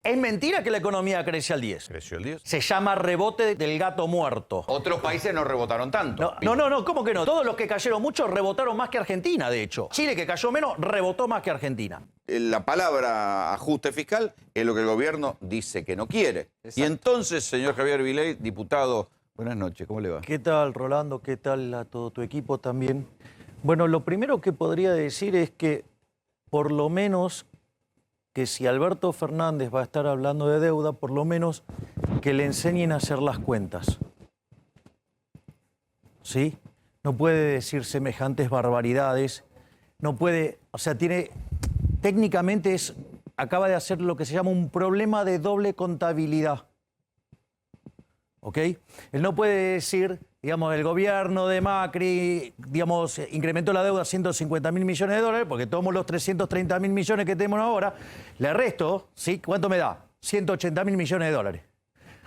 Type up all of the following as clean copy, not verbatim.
Es mentira que la economía crece al 10. ¿Creció el 10? Se llama rebote del gato muerto. Otros países no rebotaron tanto. No, ¿cómo que no? Todos los que cayeron mucho rebotaron más que Argentina, de hecho. Chile, que cayó menos, rebotó más que Argentina. La palabra ajuste fiscal es lo que el gobierno dice que no quiere. Exacto. Y entonces, señor Javier Milei, diputado, buenas noches, ¿cómo le va? ¿Qué tal, Rolando? ¿Qué tal a todo tu equipo también? Bueno, lo primero que podría decir es que, por lo menos, que si Alberto Fernández va a estar hablando de deuda, por lo menos que le enseñen a hacer las cuentas. ¿Sí? No puede decir semejantes barbaridades. No puede, o sea, técnicamente acaba de hacer lo que se llama un problema de doble contabilidad. ¿Ok? Él no puede decir, digamos, el gobierno de Macri, digamos, incrementó la deuda a 150.000 millones de dólares, porque tomo los 330.000 millones que tenemos ahora, le resto, ¿sí? ¿Cuánto me da? 180.000 millones de dólares.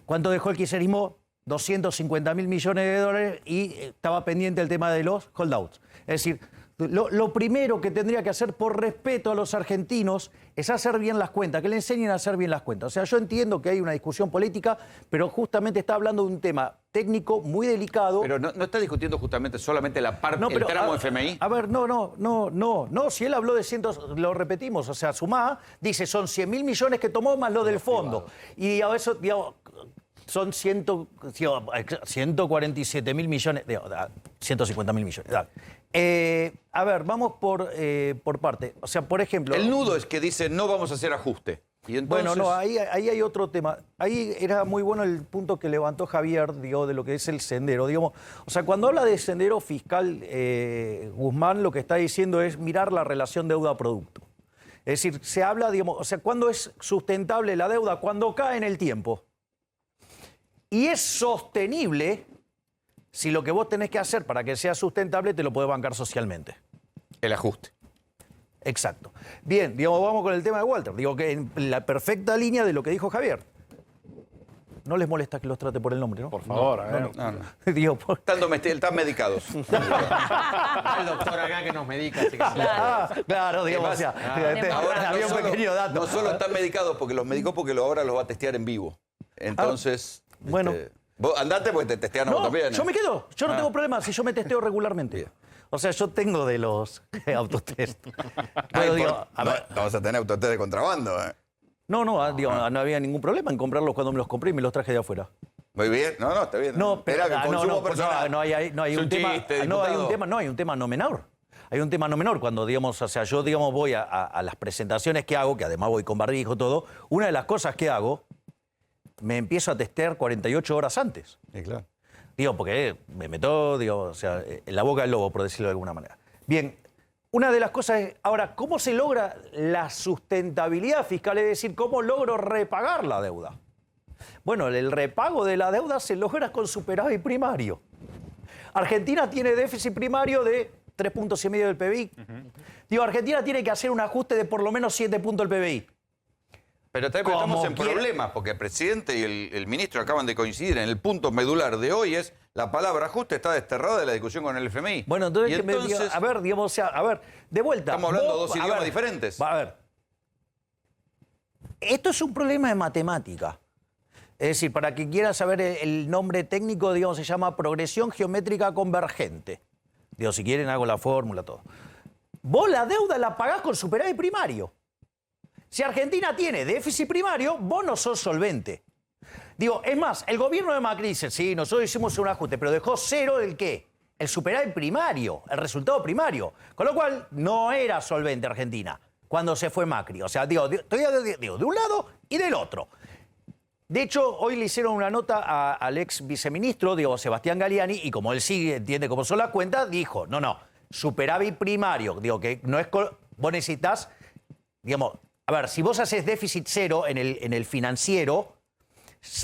¿Cuánto dejó el kirchnerismo? 250.000 millones de dólares y estaba pendiente el tema de los holdouts. Es decir, lo primero que tendría que hacer por respeto a los argentinos es hacer bien las cuentas, que le enseñen a hacer bien las cuentas. O sea, yo entiendo que hay una discusión política, pero justamente está hablando de un tema técnico muy delicado. Pero no está discutiendo justamente solamente la parte, el tramo FMI. A ver, no, si él habló de cientos, lo repetimos, o sea, sumá, dice, son 100.000 millones que tomó más lo del fondo. Y a eso, digamos, son 147.000 millones, 150.000 millones. A ver, vamos por parte. O sea, por ejemplo... El nudo es que dice, no vamos a hacer ajuste. Y entonces... Bueno, no, ahí hay otro tema. Ahí era muy bueno el punto que levantó Javier, digo, de lo que es el sendero. Digamos, o sea, cuando habla de sendero fiscal, Guzmán lo que está diciendo es mirar la relación deuda-producto. Es decir, se habla, digamos, o sea, ¿cuándo es sustentable la deuda? Cuando cae en el tiempo. Y es sostenible si lo que vos tenés que hacer para que sea sustentable te lo podés bancar socialmente. El ajuste. Exacto. Bien, digamos, vamos con el tema de Walter. Digo que en la perfecta línea de lo que dijo Javier. No les molesta que los trate por el nombre, ¿no? Por favor, No. Digo, Están medicados. el doctor acá que nos medica. Así que... claro, digamos, o sea, Ahora había un pequeño dato. no solo están medicados porque los medicó, porque ahora los va a testear en vivo. Entonces, bueno. Vos andate porque te testean a vos también. Yo me quedo. Yo no tengo problema si yo me testeo regularmente. Bien. O sea, yo tengo de los autotest. Pero digo, a ver, no vas a tener autotest de contrabando, ¿eh? digo, no había ningún problema en comprarlos cuando me los compré y me los traje de afuera. Muy bien. No, está bien. No, pero Era que consumo personal. hay un tema, hay un tema no menor. Hay un tema no menor cuando, digamos, o sea, yo, digamos, voy a las presentaciones que hago, que además voy con barbijo, todo. Una de las cosas que hago, me empiezo a testear 48 horas antes. Sí, claro. Digo, porque me meto, digo, o sea, en la boca del lobo, por decirlo de alguna manera. Bien, una de las cosas es, ahora, ¿cómo se logra la sustentabilidad fiscal? Es decir, ¿cómo logro repagar la deuda? Bueno, el repago de la deuda se logra con superávit primario. Argentina tiene déficit primario de 3,5 puntos del PBI. Digo, Argentina tiene que hacer un ajuste de por lo menos 7 puntos del PBI. Pero estamos en problemas porque el presidente y el ministro acaban de coincidir en el punto medular de hoy es la palabra ajuste está desterrada de la discusión con el FMI. Bueno, entonces, a ver, digamos, o sea, a ver, de vuelta. Estamos hablando dos idiomas diferentes. A ver, esto es un problema de matemática. Es decir, para quien quiera saber el nombre técnico, digamos, se llama progresión geométrica convergente. Digo, si quieren hago la fórmula, todo. Vos la deuda la pagás con superávit primario. Si Argentina tiene déficit primario, vos no sos solvente. Digo, es más, el gobierno de Macri dice, sí, nosotros hicimos un ajuste, pero dejó cero el ¿qué? El superávit primario, el resultado primario. Con lo cual, no era solvente Argentina cuando se fue Macri. O sea, digo, de un lado y del otro. De hecho, hoy le hicieron una nota al ex viceministro, digo, Sebastián Galiani, y como él sí entiende cómo son las cuentas, dijo, no, superávit primario. Digo, que no es... Vos necesitas, digamos... A ver, si vos haces déficit cero en el financiero,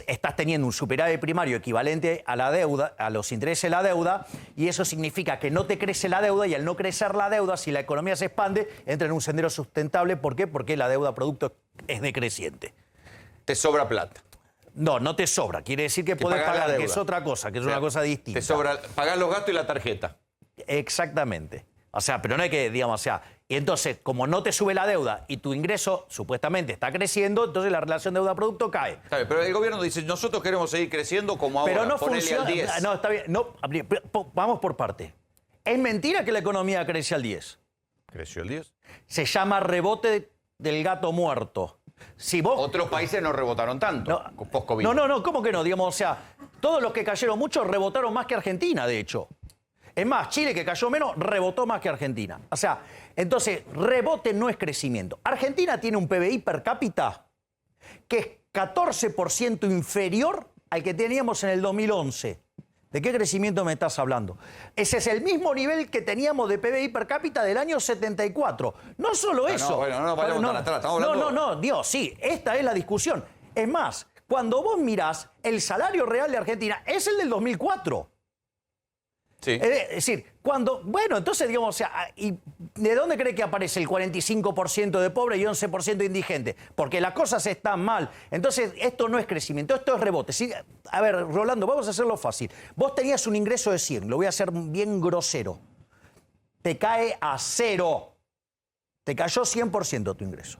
estás teniendo un superávit primario equivalente a la deuda, a los intereses de la deuda, y eso significa que no te crece la deuda, y al no crecer la deuda, si la economía se expande, entra en un sendero sustentable. ¿Por qué? Porque la deuda producto es decreciente. Te sobra plata. No te sobra. Quiere decir que podés pagar, que es otra cosa, que es una cosa distinta. Te sobra pagar los gastos y la tarjeta. Exactamente. O sea, pero no hay que, digamos, o sea, Y entonces, como no te sube la deuda y tu ingreso supuestamente está creciendo, entonces la relación deuda-producto cae. Está bien, pero el gobierno dice, nosotros queremos seguir creciendo como ahora, Pero no ponele funciona. al 10. No, está bien. No, vamos por parte. Es mentira que la economía crece al 10. ¿Creció el 10? Se llama rebote del gato muerto. Si vos... Otros países no rebotaron tanto, post-COVID. No, ¿cómo que no? Digamos, o sea, todos los que cayeron mucho rebotaron más que Argentina, de hecho. Es más, Chile, que cayó menos, rebotó más que Argentina. O sea, entonces, rebote no es crecimiento. Argentina tiene un PBI per cápita que es 14% inferior al que teníamos en el 2011. ¿De qué crecimiento me estás hablando? Ese es el mismo nivel que teníamos de PBI per cápita del año 74. No solo eso. No, bueno, no vayamos tan atrás. Estamos hablando... No, Dios, sí, esta es la discusión. Es más, cuando vos mirás, el salario real de Argentina es el del 2004. Sí. Es decir, cuando... Bueno, entonces, digamos, o sea, ¿y de dónde cree que aparece el 45% de pobre y 11% de indigente? Porque las cosas están mal. Entonces, esto no es crecimiento, esto es rebote. ¿Sí? A ver, Rolando, vamos a hacerlo fácil. Vos tenías un ingreso de 100, lo voy a hacer bien grosero. Te cae a 0. Te cayó 100% tu ingreso.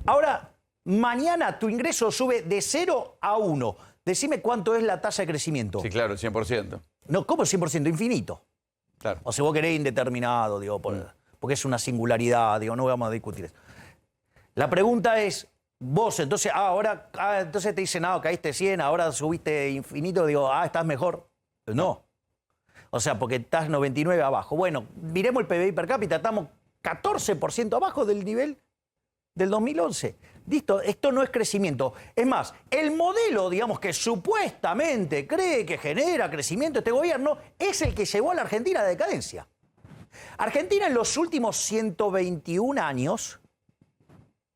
Ahora, mañana tu ingreso sube de 0 a 1. Decime cuánto es la tasa de crecimiento. Sí, claro, el 100%. No, ¿cómo 100%? Infinito. Claro. O si vos querés indeterminado, digo, porque es una singularidad, digo, no vamos a discutir eso. La pregunta es, vos, entonces, entonces te dicen, caíste 100, ahora subiste infinito, digo, estás mejor. No. O sea, porque estás 99 abajo. Bueno, miremos el PBI per cápita, estamos 14% abajo del nivel del 2011. Listo, esto no es crecimiento. Es más, el modelo, digamos, que supuestamente cree que genera crecimiento este gobierno, es el que llevó a la Argentina a la decadencia. Argentina en los últimos 121 años,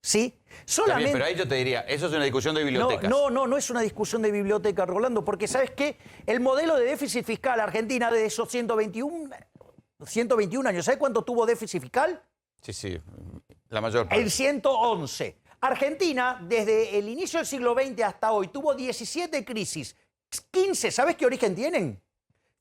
¿sí? Solamente... Bien, pero ahí yo te diría, eso es una discusión de bibliotecas. No es una discusión de biblioteca, Rolando, porque ¿sabes qué? El modelo de déficit fiscal argentina de esos 121 años, ¿sabes cuánto tuvo déficit fiscal? Sí, la mayor parte. El 111. Argentina, desde el inicio del siglo XX hasta hoy, tuvo 17 crisis. 15, ¿sabes qué origen tienen?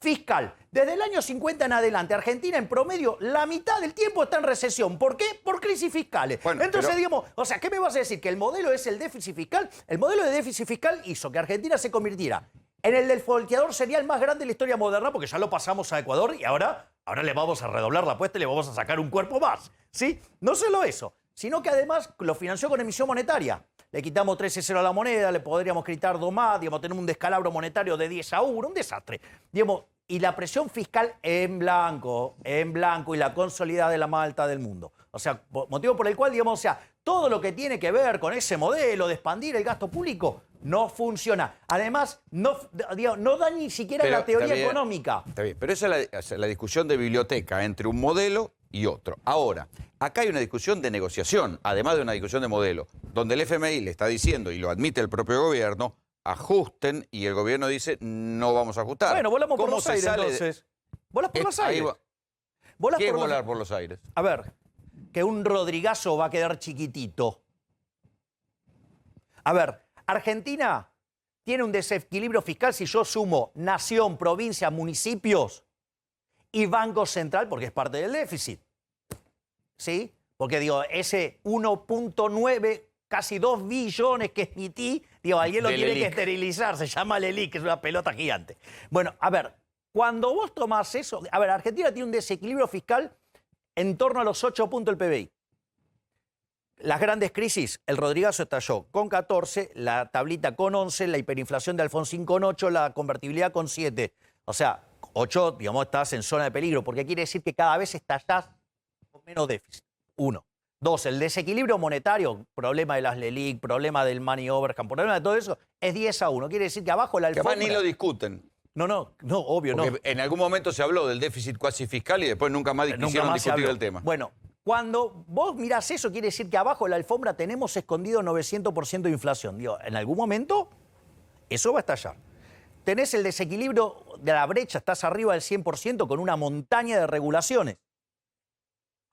Fiscal. Desde el año 50 en adelante, Argentina en promedio, la mitad del tiempo está en recesión. ¿Por qué? Por crisis fiscales. Bueno, entonces, digamos, o sea, ¿qué me vas a decir? ¿Que el modelo es el déficit fiscal? El modelo de déficit fiscal hizo que Argentina se convirtiera en el del folclore serial más grande de la historia moderna, porque ya lo pasamos a Ecuador y ahora le vamos a redoblar la apuesta y le vamos a sacar un cuerpo más. ¿Sí? No solo eso, sino que además lo financió con emisión monetaria. Le quitamos 13-0 a la moneda, le podríamos quitar 2 más, digamos, tenemos un descalabro monetario de 10-1, un desastre. Digamos, y la presión fiscal en blanco, y la consolidada de la más alta del mundo. O sea, motivo por el cual, digamos, o sea, todo lo que tiene que ver con ese modelo de expandir el gasto público no funciona. Además, no da ni siquiera Pero, la teoría está bien, económica. Está bien, pero esa es la discusión de biblioteca entre un modelo y otro. Ahora, acá hay una discusión de negociación, además de una discusión de modelo, donde el FMI le está diciendo, y lo admite el propio gobierno, ajusten, y el gobierno dice, no vamos a ajustar. Bueno, volamos por ¿Cómo los se aires, sale de- entonces. Volas por los Ahí aires. va. Volás ¿Qué es por los- volar por los aires? A ver, que un Rodrigazo va a quedar chiquitito. A ver, Argentina tiene un desequilibrio fiscal si yo sumo nación, provincia, municipios y Banco Central, porque es parte del déficit. ¿Sí? Porque digo, ese 1.9, casi 2 billones que emití, digo, alguien lo Del tiene que ELIC. esterilizar, se llama LELIC, que es una pelota gigante. Bueno, a ver, cuando vos tomás eso, a ver, Argentina tiene un desequilibrio fiscal en torno a los 8 puntos del PBI. Las grandes crisis, el Rodrigazo estalló con 14, la tablita con 11, la hiperinflación de Alfonsín con 8, la convertibilidad con 7. O sea, 8, digamos, estás en zona de peligro, porque quiere decir que cada vez estallás con menos déficit. 1. 2, el desequilibrio monetario, problema de las LELIC, problema del money overhang, problema de todo eso, es 10-1. Quiere decir que abajo la Que alfombra... además ni lo discuten. No, obvio, Porque no. en algún momento se habló del déficit cuasi fiscal y después nunca más Nunca quisieron más se discutir habló. el tema. Bueno, cuando vos mirás eso, quiere decir que abajo de la alfombra tenemos escondido 900% de inflación. Digo, en algún momento eso va a estallar. Tenés el desequilibrio de la brecha, estás arriba del 100% con una montaña de regulaciones.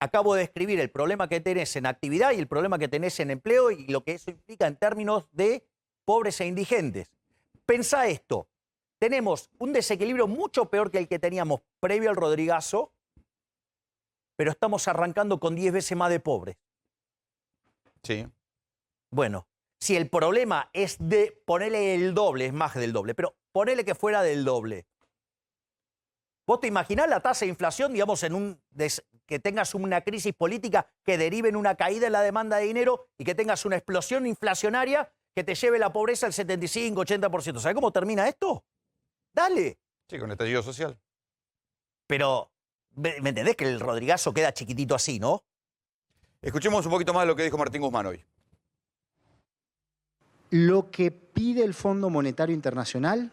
Acabo de describir el problema que tenés en actividad y el problema que tenés en empleo y lo que eso implica en términos de pobres e indigentes. Pensá esto. Tenemos un desequilibrio mucho peor que el que teníamos previo al Rodrigazo, pero estamos arrancando con 10 veces más de pobres. Sí. Bueno, si el problema es de ponerle el doble, es más del doble, pero ponele que fuera del doble. ¿Vos te imaginás la tasa de inflación, digamos, que tengas una crisis política que derive en una caída en la demanda de dinero y que tengas una explosión inflacionaria que te lleve la pobreza al 75-80%? ¿Sabés cómo termina esto? Dale. Sí, con estallido social. Pero, ¿me entendés que el Rodrigazo queda chiquitito así, no? Escuchemos un poquito más de lo que dijo Martín Guzmán hoy. Lo que pide el Fondo Monetario Internacional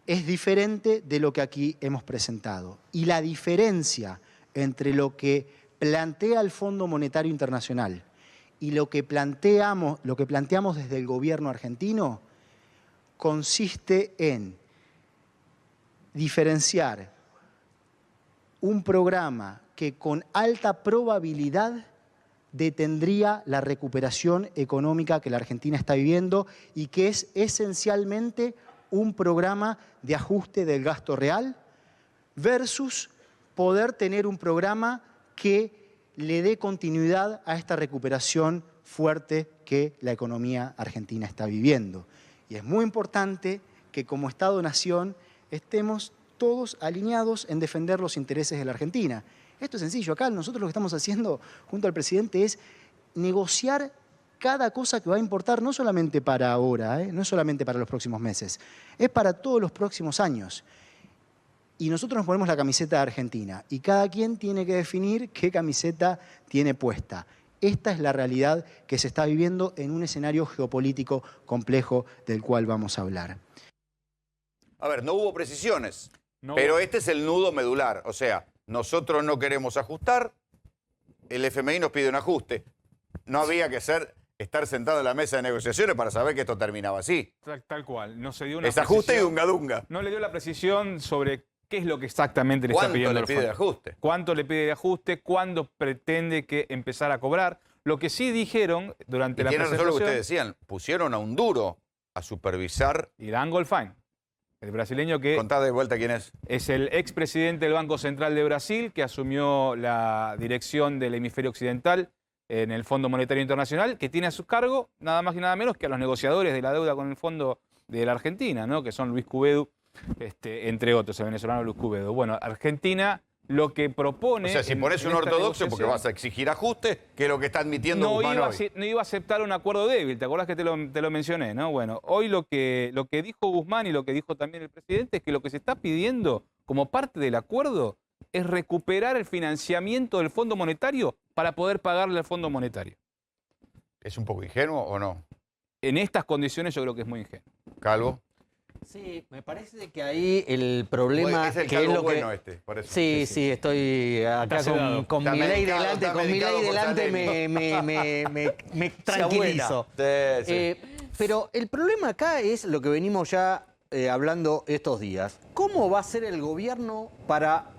es diferente de lo que aquí hemos presentado. Y la diferencia entre lo que plantea el Fondo Monetario Internacional y lo que planteamos desde el gobierno argentino consiste en diferenciar un programa que con alta probabilidad detendría la recuperación económica que la Argentina está viviendo y que es esencialmente un programa de ajuste del gasto real versus poder tener un programa que le dé continuidad a esta recuperación fuerte que la economía argentina está viviendo. Y es muy importante que como Estado-Nación estemos todos alineados en defender los intereses de la Argentina. Esto es sencillo. Acá nosotros lo que estamos haciendo junto al presidente es negociar cada cosa que va a importar, no solamente para ahora, no solamente para los próximos meses, es para todos los próximos años. Y nosotros nos ponemos la camiseta de Argentina y cada quien tiene que definir qué camiseta tiene puesta. Esta es la realidad que se está viviendo en un escenario geopolítico complejo del cual vamos a hablar. A ver, no hubo precisiones, No pero hubo. este es el nudo medular. O sea, nosotros no queremos ajustar, el FMI nos pide un ajuste. No había que estar sentado en la mesa de negociaciones para saber que esto terminaba así. Tal cual. No se dio una Es ajuste y precisión. dunga-dunga. No le dio la precisión sobre qué es lo que exactamente le está ¿Cuánto pidiendo le el pide de fondo. ajuste? ¿Cuánto le pide de ajuste? ¿Cuándo pretende que empezar a cobrar? Lo que sí dijeron durante Y la tiene razón lo que presentación... ustedes decían. Pusieron a un duro a supervisar. Irán Goldfein, el brasileño que Contá de vuelta quién es. es el expresidente del Banco Central de Brasil, que asumió la dirección del hemisferio occidental en el Fondo Monetario Internacional, que tiene a su cargo nada más y nada menos que a los negociadores de la deuda con el Fondo de la Argentina, ¿no? Que son Luis Cubedo, entre otros, el venezolano Luis Cubedo. Bueno, Argentina lo que propone... O sea, si en- pones en un esta ortodoxo porque negociación, vas a exigir ajuste, que es lo que está admitiendo Guzmán hoy. no iba a aceptar un acuerdo débil, ¿te acordás que te lo mencioné, no? Bueno, hoy lo que dijo Guzmán y lo que dijo también el presidente es que lo que se está pidiendo como parte del acuerdo es recuperar el financiamiento del Fondo Monetario para poder pagarle al Fondo Monetario. ¿Es un poco ingenuo o no? En estas condiciones yo creo que es muy ingenuo. Calvo. Sí, me parece que ahí el problema Es el que calvo es lo bueno que... por eso. Sí, estoy acá Está sedado. con Está mi ley medicado, delante, está con mi medicado ley por delante me tranquilizo. Pero el problema acá es lo que venimos ya hablando estos días. ¿Cómo va a ser el gobierno para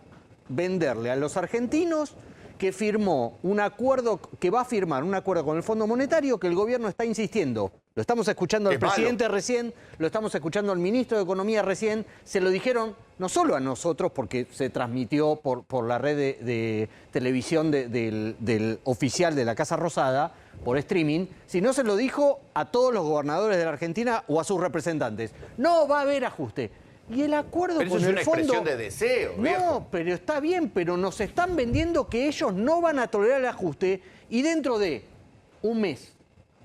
venderle a los argentinos que firmó un acuerdo, que va a firmar un acuerdo con el Fondo Monetario que el gobierno está insistiendo? Lo estamos escuchando al Es malo. presidente recién, lo estamos escuchando al ministro de Economía recién, se lo dijeron no solo a nosotros, porque se transmitió por la red de televisión del oficial de la Casa Rosada, por streaming, sino se lo dijo a todos los gobernadores de la Argentina o a sus representantes. No va a haber ajuste. Y el acuerdo Pero eso con es el una fondo... expresión de deseo, viejo. No, pero está bien, pero nos están vendiendo que ellos no van a tolerar el ajuste y dentro de un mes,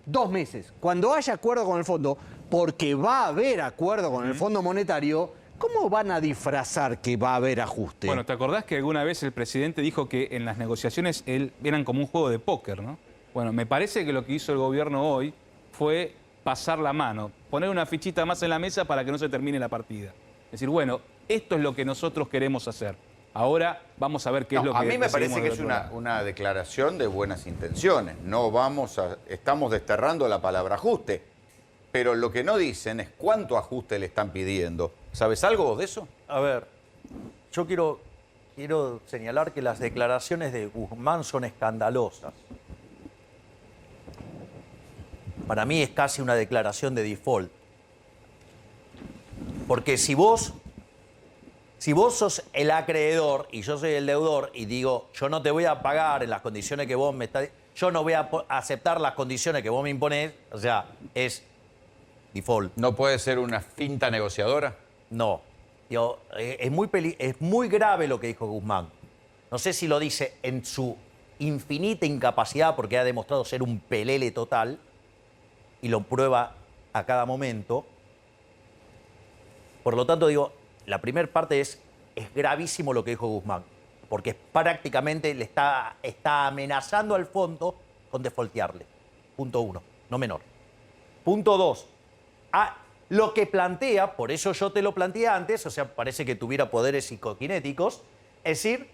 2 meses, cuando haya acuerdo con el fondo, porque va a haber acuerdo con el Fondo Monetario, ¿cómo van a disfrazar que va a haber ajuste? Bueno, ¿te acordás que alguna vez el presidente dijo que en las negociaciones eran como un juego de póker, ¿no? Bueno, me parece que lo que hizo el gobierno hoy fue pasar la mano, poner una fichita más en la mesa para que no se termine la partida. Es decir, bueno, esto es lo que nosotros queremos hacer. Ahora vamos a ver qué es lo que a mí me parece decidimos que del es otro lado. una declaración de buenas intenciones. Estamos desterrando la palabra ajuste. Pero lo que no dicen es cuánto ajuste le están pidiendo. ¿Sabes algo vos de eso? A ver, yo quiero señalar que las declaraciones de Guzmán son escandalosas. Para mí es casi una declaración de default. Porque si vos Si vos sos el acreedor y yo soy el deudor y digo, yo no te voy a pagar en las condiciones que vos me estás... Yo no voy a aceptar las condiciones que vos me imponés, o sea, es default. ¿No puede ser una finta negociadora? No. Digo, es muy grave lo que dijo Guzmán. No sé si lo dice en su infinita incapacidad, porque ha demostrado ser un pelele total, y lo prueba a cada momento. Por lo tanto, digo, la primera parte es gravísimo lo que dijo Guzmán, porque prácticamente le está amenazando al fondo con defaultearle. Punto 1, no menor. Punto 2, lo que plantea, por eso yo te lo planteé antes, o sea, parece que tuviera poderes psicoquinéticos, es decir,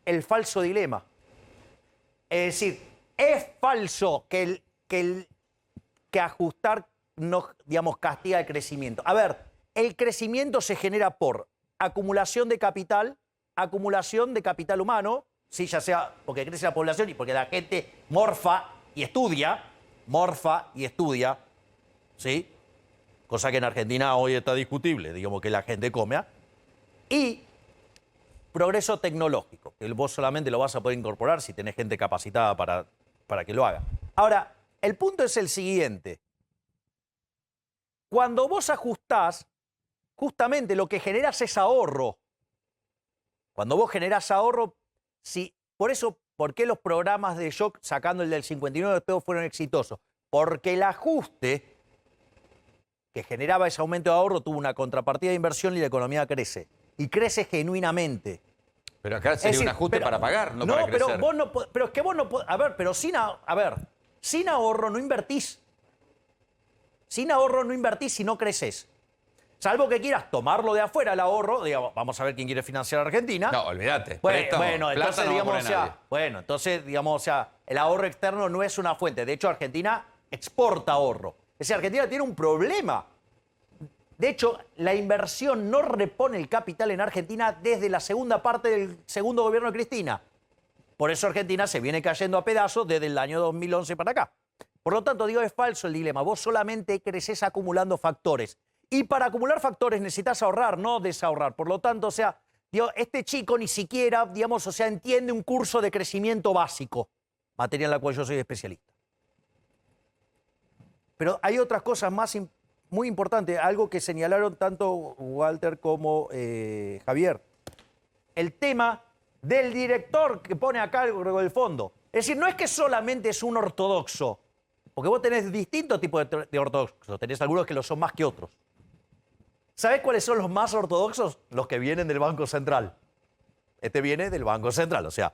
el falso dilema. Es decir, es falso que ajustar no, digamos, castiga el crecimiento. A ver, el crecimiento se genera por acumulación de capital humano, sí, ya sea porque crece la población y porque la gente morfa y estudia, ¿sí? Cosa que en Argentina hoy está discutible, digamos que la gente come, y progreso tecnológico, que vos solamente lo vas a poder incorporar si tenés gente capacitada para que lo haga. Ahora, el punto es el siguiente. Cuando vos ajustás, justamente lo que generás es ahorro. Cuando vos generás ahorro, por eso, ¿por qué los programas de shock, sacando el del 59 después, fueron exitosos? Porque el ajuste que generaba ese aumento de ahorro tuvo una contrapartida de inversión y la economía crece. Y crece genuinamente. Pero acá sería un ajuste para pagar, no para crecer. Pero es que vos no podés... A ver, pero sin ahorro no invertís. Sin ahorro no invertís si no creces. Salvo que quieras tomarlo de afuera el ahorro, digamos, vamos a ver quién quiere financiar a Argentina. No, olvídate. Bueno, entonces, digamos, el ahorro externo no es una fuente. De hecho, Argentina exporta ahorro. Es decir, Argentina tiene un problema. De hecho, la inversión no repone el capital en Argentina desde la segunda parte del segundo gobierno de Cristina. Por eso Argentina se viene cayendo a pedazos desde el año 2011 para acá. Por lo tanto, digo, es falso el dilema. Vos solamente creces acumulando factores. Y para acumular factores necesitas ahorrar, no desahorrar. Por lo tanto, o sea, digo, este chico ni siquiera, digamos, o sea, entiende un curso de crecimiento básico, materia en la cual yo soy especialista. Pero hay otras cosas muy importantes, algo que señalaron tanto Walter como Javier. El tema del director que pone a cargo del fondo. Es decir, no es que solamente es un ortodoxo, porque vos tenés distintos tipos de ortodoxos, tenés algunos que lo son más que otros. ¿Sabés cuáles son los más ortodoxos? Los que vienen del Banco Central. Este viene del Banco Central, o sea.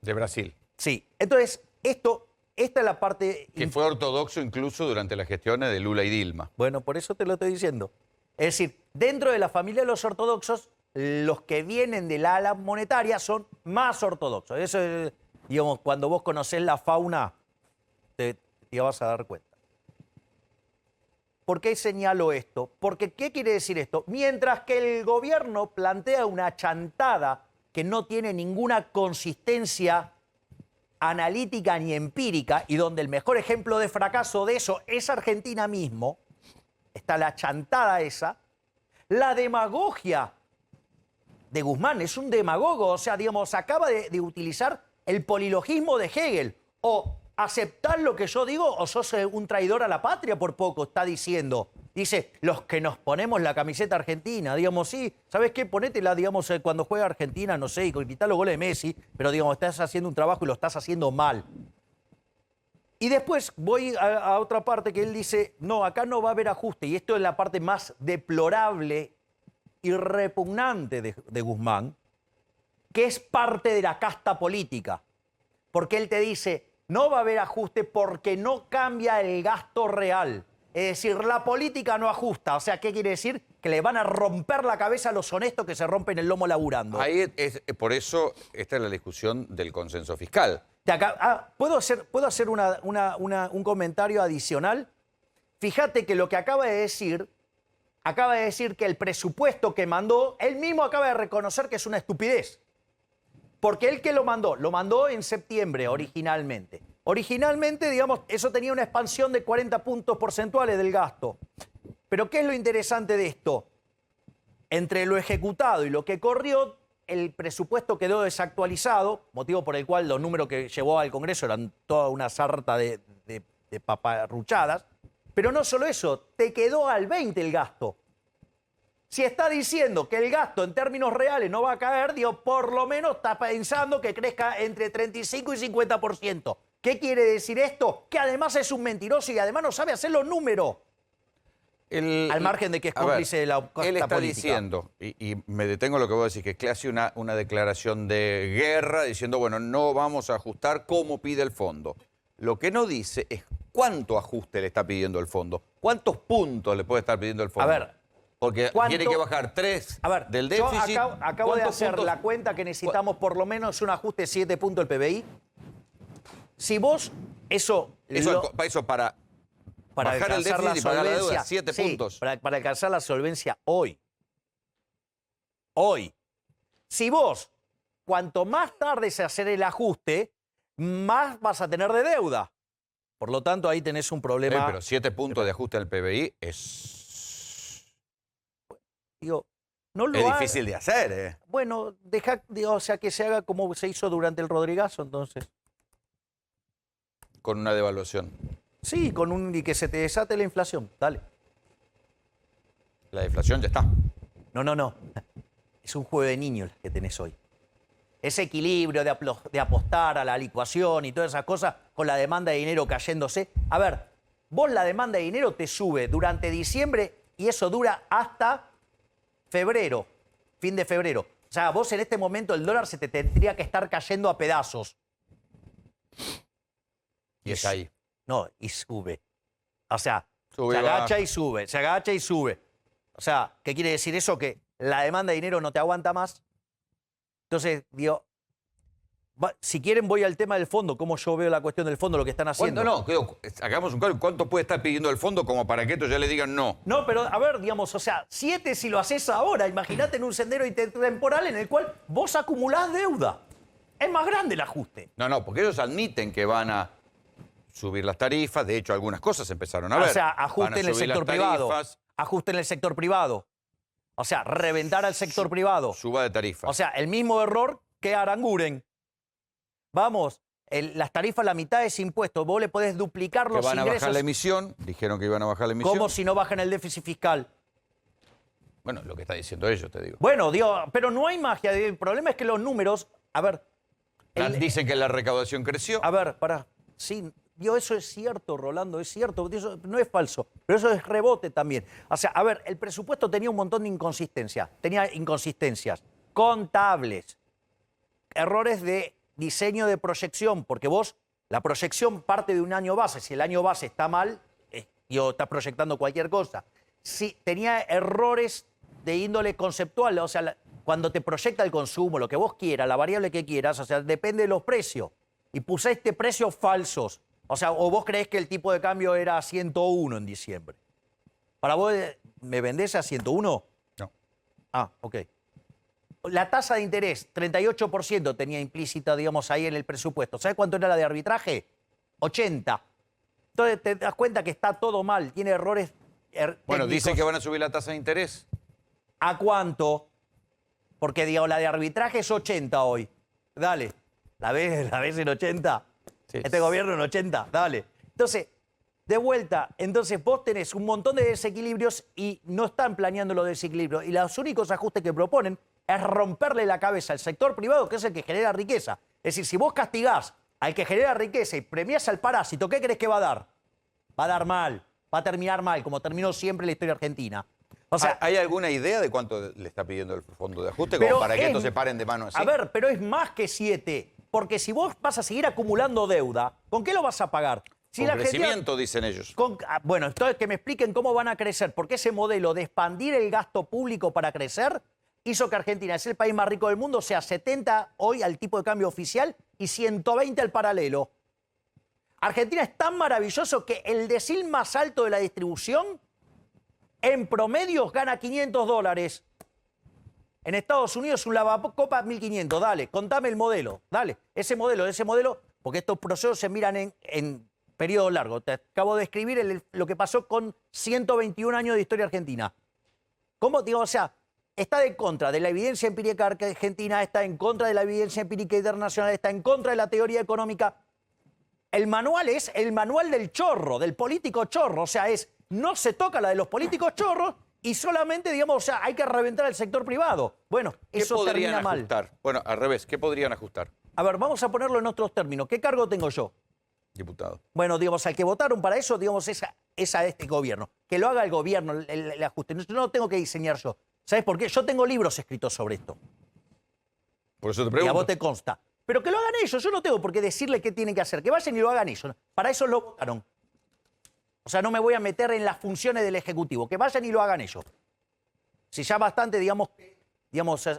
De Brasil. Sí. Entonces, esta es la parte... Que fue ortodoxo incluso durante las gestiones de Lula y Dilma. Bueno, por eso te lo estoy diciendo. Es decir, dentro de la familia de los ortodoxos, los que vienen del ala monetaria son más ortodoxos. Eso es, digamos, cuando vos conocés la fauna, te vas a dar cuenta. ¿Por qué señalo esto? Porque, ¿qué quiere decir esto? Mientras que el gobierno plantea una chantada que no tiene ninguna consistencia analítica ni empírica, y donde el mejor ejemplo de fracaso de eso es Argentina mismo, está la chantada esa, la demagogia de Guzmán, es un demagogo, o sea, digamos, acaba de utilizar el polilogismo de Hegel, o aceptar lo que yo digo o sos un traidor a la patria por poco, está diciendo. Dice, los que nos ponemos la camiseta argentina, digamos, sí, ¿sabes qué? Ponétela, digamos, cuando juega Argentina, no sé, y gritar los goles de Messi, pero, digamos, estás haciendo un trabajo y lo estás haciendo mal. Y después voy a otra parte que él dice, no, acá no va a haber ajuste, y esto es la parte más deplorable y repugnante de Guzmán, que es parte de la casta política, porque él te dice, no va a haber ajuste porque no cambia el gasto real. Es decir, la política no ajusta. O sea, ¿qué quiere decir? Que le van a romper la cabeza a los honestos que se rompen el lomo laburando. Ahí por eso esta es la discusión del consenso fiscal. ¿Puedo hacer un comentario adicional? Fíjate que lo que acaba de decir que el presupuesto que mandó, él mismo acaba de reconocer que es una estupidez. Porque él que lo mandó en septiembre originalmente. Originalmente, digamos, eso tenía una expansión de 40 puntos porcentuales del gasto. Pero ¿qué es lo interesante de esto? entre lo ejecutado y lo que corrió, el presupuesto quedó desactualizado, motivo por el cual los números que llevó al Congreso eran toda una sarta de paparruchadas. Pero no solo eso, te quedó al 20 el gasto. Si está diciendo que el gasto en términos reales no va a caer, digo, por lo menos está pensando que crezca entre 35 y 50%. ¿Qué quiere decir esto? Que además es un mentiroso y además no sabe hacer los números. Al margen de que es cómplice de la casta él está política. diciendo, y me detengo en lo que vos decís, que hace una declaración de guerra diciendo, bueno, no vamos a ajustar como pide el fondo. Lo que no dice es cuánto ajuste le está pidiendo el fondo, cuántos puntos le puede estar pidiendo el fondo. A ver, porque tiene que bajar 3 del déficit. Yo acabo de hacer puntos? la cuenta que necesitamos por lo menos un ajuste de 7 puntos del PBI. Si vos eso para bajar el déficit y pagar la deuda, 7 puntos. Para alcanzar la solvencia hoy. Hoy. Si vos, cuanto más tarde se hace el ajuste, más vas a tener de deuda. Por lo tanto, ahí tenés un problema. Pero 7 puntos de ajuste al PBI es... Digo, no lo es haga. difícil de hacer, ¿eh? Bueno, o sea, que se haga como se hizo durante el Rodrigazo, entonces. Con una devaluación. Sí, y que se te desate la inflación. Dale. La deflación ya está. No. Es un juego de niños que tenés hoy. Ese equilibrio de apostar a la licuación y todas esas cosas con la demanda de dinero cayéndose. A ver, vos la demanda de dinero te sube durante diciembre y eso dura hasta febrero, fin de febrero. O sea, vos en este momento el dólar se te tendría que estar cayendo a pedazos. Y es ahí. No, y sube. O sea, Sube, se agacha baja. y sube, se agacha y sube. O sea, ¿qué quiere decir eso? Que la demanda de dinero no te aguanta más. Entonces, digo, si quieren voy al tema del fondo, cómo yo veo la cuestión del fondo, lo que están haciendo. Hagamos un cálculo. ¿Cuánto puede estar pidiendo el fondo como para que esto ya le digan no? No, pero a ver, digamos, o sea, 7 si lo haces ahora. Imagínate en un sendero temporal en el cual vos acumulás deuda. Es más grande el ajuste. No, porque ellos admiten que van a subir las tarifas. De hecho, algunas cosas empezaron a ver. O sea, Van a ajuste en el subir las sector privado. tarifas, Ajuste en el sector privado. O sea, reventar al sector privado. Suba de tarifas. O sea, el mismo error que Aranguren. Vamos, las tarifas, la mitad es impuesto. Vos le podés duplicar que los van a ingresos. bajar la emisión. Dijeron que iban a bajar la emisión. ¿Cómo si no bajan el déficit fiscal? Bueno, lo que está diciendo ellos, te digo. Bueno, digo, pero no hay magia. El problema es que los números... A ver... Dicen que la recaudación creció. A ver, pará. Sí, eso es cierto, Rolando, es cierto. Eso no es falso, pero eso es rebote también. O sea, a ver, el presupuesto tenía un montón de inconsistencias. Tenía inconsistencias contables, errores de diseño de proyección, porque vos, la proyección parte de un año base. Si el año base está mal, estás proyectando cualquier cosa. Sí, tenía errores de índole conceptual, o sea, cuando te proyecta el consumo, lo que vos quieras, la variable que quieras, o sea, depende de los precios. Y pusiste precios falsos. O sea, o vos creés que el tipo de cambio era 101 en diciembre. ¿Para vos me vendés a 101? No. Ah, ok. La tasa de interés, 38% tenía implícita, digamos, ahí en el presupuesto. ¿Sabes cuánto era la de arbitraje? 80. Entonces te das cuenta que está todo mal, tiene errores Bueno, dicen técnicos. que van a subir la tasa de interés. ¿A cuánto? Porque, digo, la de arbitraje es 80 hoy. Dale. ¿La ves en 80? Sí. Este gobierno en 80, dale. Entonces, de vuelta, entonces vos tenés un montón de desequilibrios y no están planeando los desequilibrios. Y los únicos ajustes que proponen es romperle la cabeza al sector privado, que es el que genera riqueza. Es decir, si vos castigás al que genera riqueza y premiás al parásito, ¿qué crees que va a dar? Va a dar mal, va a terminar mal, como terminó siempre la historia argentina. O sea, ¿Hay alguna idea de cuánto le está pidiendo el fondo de ajuste pero como para que es- estos se paren de mano así? A ver, pero es más que 7. Porque si vos vas a seguir acumulando deuda, ¿con qué lo vas a pagar? Si Con la Argentina- crecimiento, dicen ellos. Bueno, entonces que me expliquen cómo van a crecer. Porque ese modelo de expandir el gasto público para crecer hizo que Argentina es el país más rico del mundo, sea 70 hoy al tipo de cambio oficial y 120 al paralelo. Argentina es tan maravilloso que el decil más alto de la distribución en promedio gana $500. En Estados Unidos un lavacopa 1.500. Dale, contame el modelo. Dale, ese modelo, porque estos procesos se miran en periodo largo. Te acabo de escribir lo que pasó con 121 años de historia argentina. ¿Cómo? Digo, o sea, está en contra de la evidencia empírica argentina, está en contra de la evidencia empírica internacional, está en contra de la teoría económica. El manual es el manual del chorro, del político chorro. O sea, no se toca la de los políticos chorros y solamente, digamos, o sea, hay que reventar el sector privado. Bueno, eso termina mal. Ajustar? Bueno, al revés, ¿qué podrían ajustar? A ver, vamos a ponerlo en otros términos. ¿Qué cargo tengo yo? Diputado. Bueno, digamos, al que votaron para eso, digamos, es a este gobierno. Que lo haga el gobierno, el ajuste. Yo no lo tengo que diseñar yo. ¿Sabes por qué? Yo tengo libros escritos sobre esto. Por eso te Y pregunto. a vos te consta. Pero que lo hagan ellos. Yo no tengo por qué decirle qué tienen que hacer. Que vayan y lo hagan ellos. Para eso lo votaron. O sea, no me voy a meter en las funciones del Ejecutivo. Que vayan y lo hagan ellos. Si ya bastante, digamos,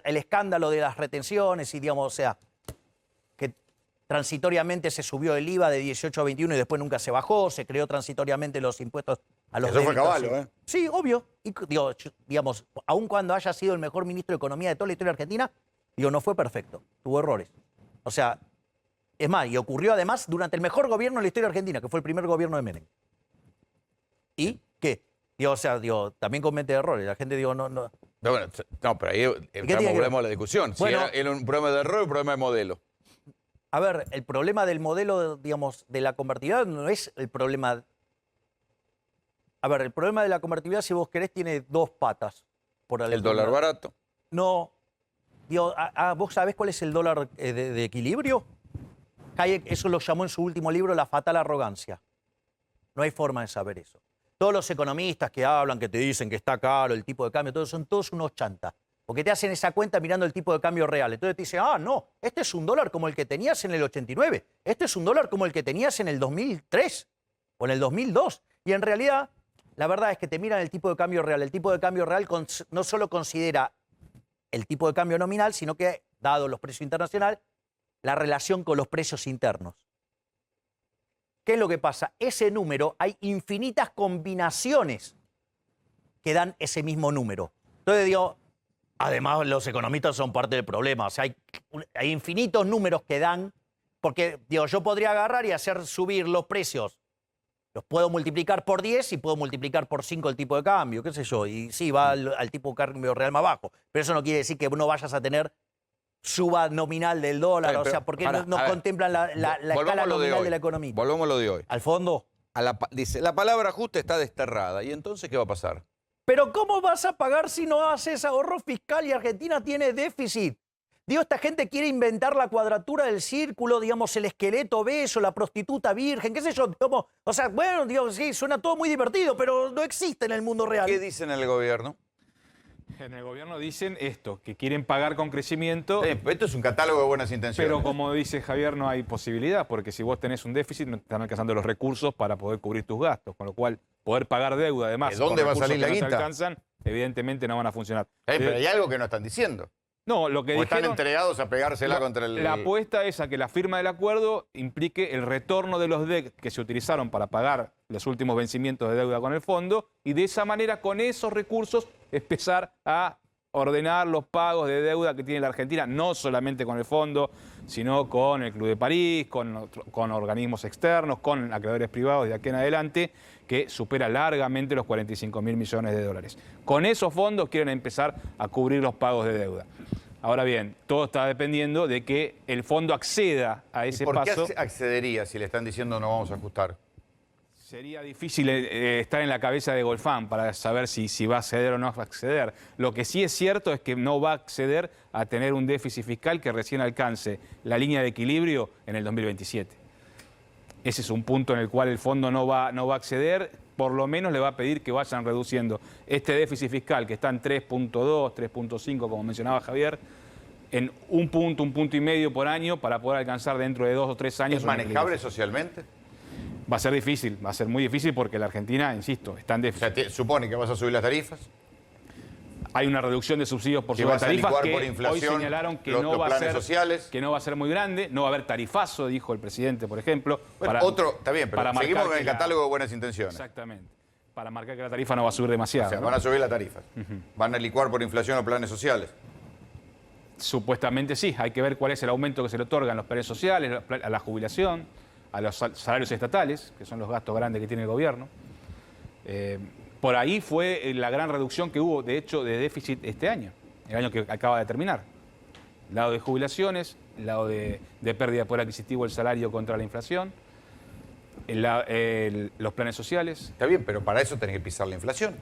el escándalo de las retenciones y, digamos, o sea, que transitoriamente se subió el IVA de 18 a 21 y después nunca se bajó, se creó transitoriamente los impuestos a los Eso fue débitos. Caballo, ¿eh? Sí, obvio. Y, digamos, aun cuando haya sido el mejor ministro de Economía de toda la historia argentina, no fue perfecto, tuvo errores. O sea, es más, y ocurrió además durante el mejor gobierno de la historia argentina, que fue el primer gobierno de Menem. ¿Y qué? También comete errores. La gente, no. No, bueno, no, pero ahí volvemos a la discusión. Si Bueno, era un problema de error o un problema de modelo. A ver, el problema del modelo, digamos, de la convertibilidad no es el problema. A ver, el problema de la convertibilidad, si vos querés, tiene dos patas. El dólar barato. No. ¿Vos sabés cuál es el dólar de equilibrio? Hayek eso lo llamó en su último libro La fatal arrogancia. No hay forma de saber eso. Todos los economistas que hablan, que te dicen que está caro el tipo de cambio, todos son todos unos chantas. Porque te hacen esa cuenta mirando el tipo de cambio real. Entonces te dicen, no, este es un dólar como el que tenías en el 89. Este es un dólar como el que tenías en el 2003 o en el 2002. Y en realidad, la verdad es que te miran el tipo de cambio real. El tipo de cambio real no solo considera el tipo de cambio nominal, sino que, dado los precios internacionales, la relación con los precios internos. ¿Qué es lo que pasa? Ese número, hay infinitas combinaciones que dan ese mismo número. Entonces además los economistas son parte del problema. O sea, hay infinitos números que dan, porque yo podría agarrar y hacer subir los precios. Los puedo multiplicar por 10 y puedo multiplicar por 5 el tipo de cambio, qué sé yo. Y sí, va al tipo de cambio real más bajo. Pero eso no quiere decir que no vayas a tener suba nominal del dólar. O sea, ¿por qué no contemplan la escala nominal de la economía? Volvamos a lo de hoy. Al fondo. Dice, la palabra ajuste está desterrada. ¿Y entonces qué va a pasar? Pero ¿cómo vas a pagar si no haces ahorro fiscal y Argentina tiene déficit? Esta gente quiere inventar la cuadratura del círculo, digamos, el esqueleto obeso, la prostituta virgen, qué sé yo. O sea, bueno, sí, suena todo muy divertido, pero no existe en el mundo real. ¿Qué dicen en el gobierno? En el gobierno dicen esto, que quieren pagar con crecimiento. Esto es un catálogo de buenas intenciones. Pero como dice Javier, no hay posibilidad, porque si vos tenés un déficit, no te están alcanzando los recursos para poder cubrir tus gastos, con lo cual poder pagar deuda, además, ¿de dónde va a salir la guita? guita? No alcanzan, evidentemente no van a funcionar. Pero hay algo que no están diciendo. No, lo que o dijeron, están entregados a pegársela contra el... La apuesta es a que la firma del acuerdo implique el retorno de los DEC que se utilizaron para pagar los últimos vencimientos de deuda con el fondo y de esa manera, con esos recursos, empezar a ordenar los pagos de deuda que tiene la Argentina, no solamente con el fondo, sino con el Club de París, con organismos externos, con acreedores privados de aquí en adelante, que supera largamente los 45.000 millones de dólares. Con esos fondos quieren empezar a cubrir los pagos de deuda. Ahora bien, todo está dependiendo de que el fondo acceda a ese paso. ¿Por qué accedería si le están diciendo no vamos a ajustar? Sería difícil estar en la cabeza de Golfán para saber si va a acceder o no va a acceder. Lo que sí es cierto es que no va a acceder a tener un déficit fiscal que recién alcance la línea de equilibrio en el 2027. Ese es un punto en el cual el fondo no va a acceder, por lo menos le va a pedir que vayan reduciendo este déficit fiscal que está en 3.2, 3.5, como mencionaba Javier, en un punto y medio por año para poder alcanzar dentro de 2 o 3 años. ¿Es manejable socialmente? Va a ser difícil, va a ser muy difícil porque la Argentina, insisto, está en déficit. O sea, ¿supone que vas a subir las tarifas? Hay una reducción de subsidios por sobre tarifas que por inflación, hoy señalaron que los no va a ser sociales. Que no va a ser muy grande, no va a haber tarifazo, dijo el presidente, por ejemplo. Bueno, está bien, pero seguimos con el catálogo de buenas intenciones. Exactamente. Para marcar que la tarifa no va a subir demasiado. O sea, ¿no? van a subir las tarifas. ¿Van a licuar por inflación los planes sociales? Supuestamente sí. Hay que ver cuál es el aumento que se le otorgan los planes sociales, a la jubilación, a los salarios estatales, que son los gastos grandes que tiene el gobierno. Por ahí fue la gran reducción que hubo, de hecho, de déficit este año. el año que acaba de terminar. Lado de jubilaciones, lado de pérdida de poder adquisitivo del salario contra la inflación, los planes sociales. Está bien, pero para eso tenés que pisar la inflación.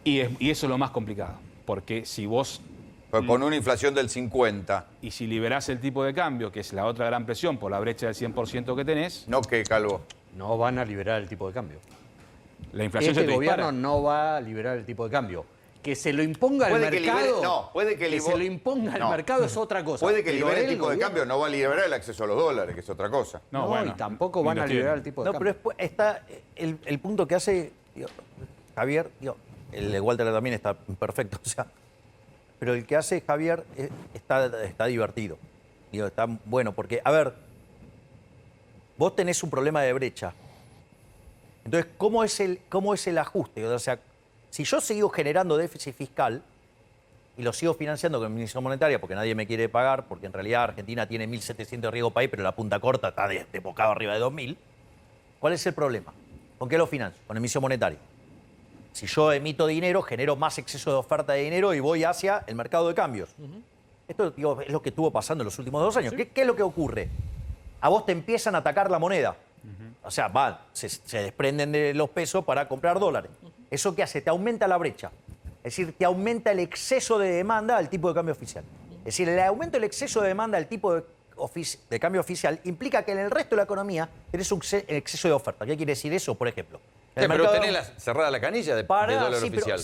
Y eso es lo más complicado, porque si vos... Pero con una inflación del 50. Y si liberás el tipo de cambio, que es la otra gran presión por la brecha del 100% que tenés... No, que Calvo. No van a liberar el tipo de cambio. La inflación se Este te gobierno dispara. no va a liberar el tipo de cambio. Que se lo imponga al mercado. Puede que se lo imponga al mercado es otra cosa. Puede que Pero libere el el tipo de gobierno- cambio, no va a liberar el acceso a los dólares, que es otra cosa. No, bueno, y tampoco van a ni lo liberar tienen. el tipo de No, cambio. pero después está el punto que hace Javier, el de Walter también está perfecto, o sea, pero el que hace Javier está divertido. Está bueno, porque, a ver, vos tenés un problema de brecha. Entonces, ¿cómo es el ajuste? O sea, si yo sigo generando déficit fiscal y lo sigo financiando con emisión monetaria porque nadie me quiere pagar, porque en realidad Argentina tiene 1.700 de riesgo país, pero la punta corta está de bocado arriba de 2.000, ¿cuál es el problema? ¿Con qué lo financio? Con emisión monetaria. Si yo emito dinero, genero más exceso de oferta de dinero y voy hacia el mercado de cambios. Esto es lo que estuvo pasando en los últimos 2 años. ¿Qué es lo que ocurre? A vos te empiezan a atacar la moneda. O sea, se desprenden de los pesos para comprar dólares. ¿Eso qué hace? Te aumenta la brecha. Es decir, te aumenta el exceso de demanda al tipo de cambio oficial. Es decir, el aumento del exceso de demanda al tipo de cambio oficial implica que en el resto de la economía tenés un exceso de oferta. ¿Qué quiere decir eso, por ejemplo? Pero tenés cerrada la canilla de dólar oficial.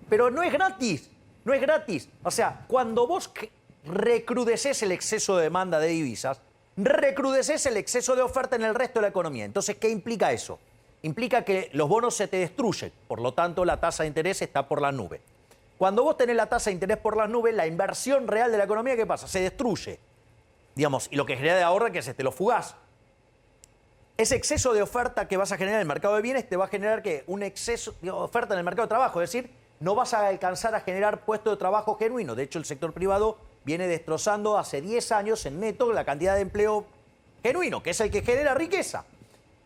Pero no es gratis. No es gratis. O sea, cuando vos recrudeces el exceso de demanda de divisas, recrudeces el exceso de oferta en el resto de la economía. Entonces, ¿qué implica eso? Implica que los bonos se te destruyen. Por lo tanto, la tasa de interés está por las nubes. Cuando vos tenés la tasa de interés por las nubes, la inversión real de la economía, ¿qué pasa? Se destruye. Digamos, y lo que genera de ahorro es que se te lo fugás. Ese exceso de oferta que vas a generar en el mercado de bienes te va a generar ¿qué? Un exceso de oferta en el mercado de trabajo. Es decir, no vas a alcanzar a generar puestos de trabajo genuinos. De hecho, el sector privado viene destrozando hace 10 años en neto la cantidad de empleo genuino, que es el que genera riqueza.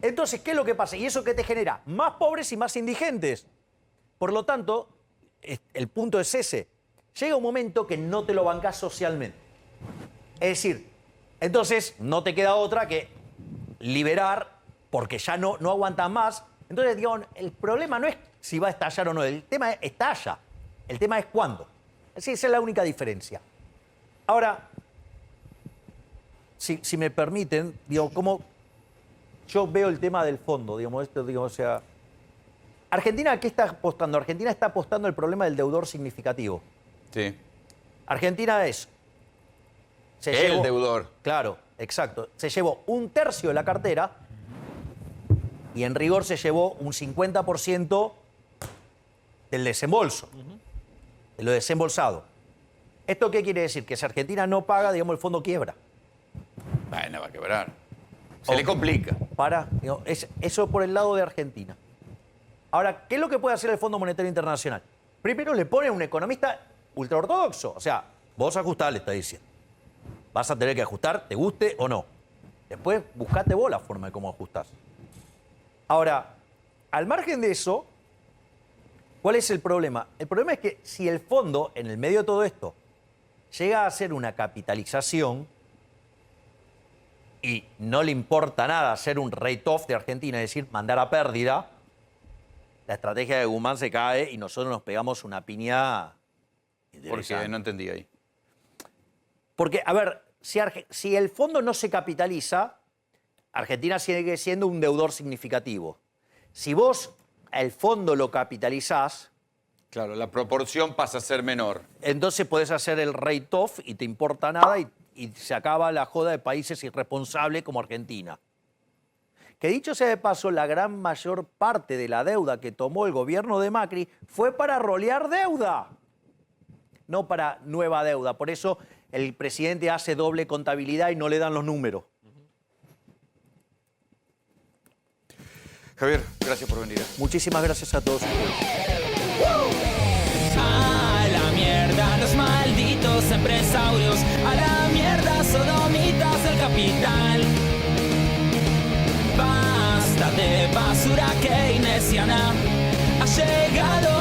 Entonces, ¿qué es lo que pasa? ¿Y eso qué te genera? Más pobres y más indigentes. Por lo tanto, el punto es ese. Llega un momento que no te lo bancás socialmente. Es decir, entonces no te queda otra que liberar, porque ya no aguantan más. Entonces, digamos, el problema no es si va a estallar o no, el tema es estalla. El tema es cuándo. Así, esa es la única diferencia. Ahora, si me permiten, digo, como yo veo el tema del fondo, digamos, o sea, Argentina, ¿qué está apostando? Argentina está apostando el problema del deudor significativo. Sí. Argentina es... El deudor. Claro, exacto. Se llevó 1/3 de la cartera y en rigor se llevó un 50% del desembolso, de lo desembolsado. ¿Esto qué quiere decir? Que si Argentina no paga, digamos, el fondo quiebra. Bueno, va a quebrar. Se le complica. Eso por el lado de Argentina. Ahora, ¿qué es lo que puede hacer el Fondo Monetario Internacional? Primero le pone un economista ultraortodoxo. O sea, vos ajustás, le está diciendo. Vas a tener que ajustar, te guste o no. Después buscate vos la forma de cómo ajustás. Ahora, al margen de eso, ¿cuál es el problema? El problema es que si el fondo, en el medio de todo esto, llega a hacer una capitalización y no le importa nada hacer un write-off de Argentina, es decir, mandar a pérdida, la estrategia de Guzmán se cae y nosotros nos pegamos una piña interesante. Porque no entendí ahí. Porque, a ver, si el fondo no se capitaliza, Argentina sigue siendo un deudor significativo. Si vos el fondo lo capitalizás... Claro, la proporción pasa a ser menor. Entonces podés hacer el write-off y te importa nada y se acaba la joda de países irresponsables como Argentina. Que dicho sea de paso, la gran mayor parte de la deuda que tomó el gobierno de Macri fue para rolear deuda, no para nueva deuda. Por eso el presidente hace doble contabilidad y no le dan los números. Javier, gracias por venir. Muchísimas gracias a todos ustedes. A la mierda los malditos empresarios, a la mierda sodomitas del capital. Basta de basura keynesiana, ha llegado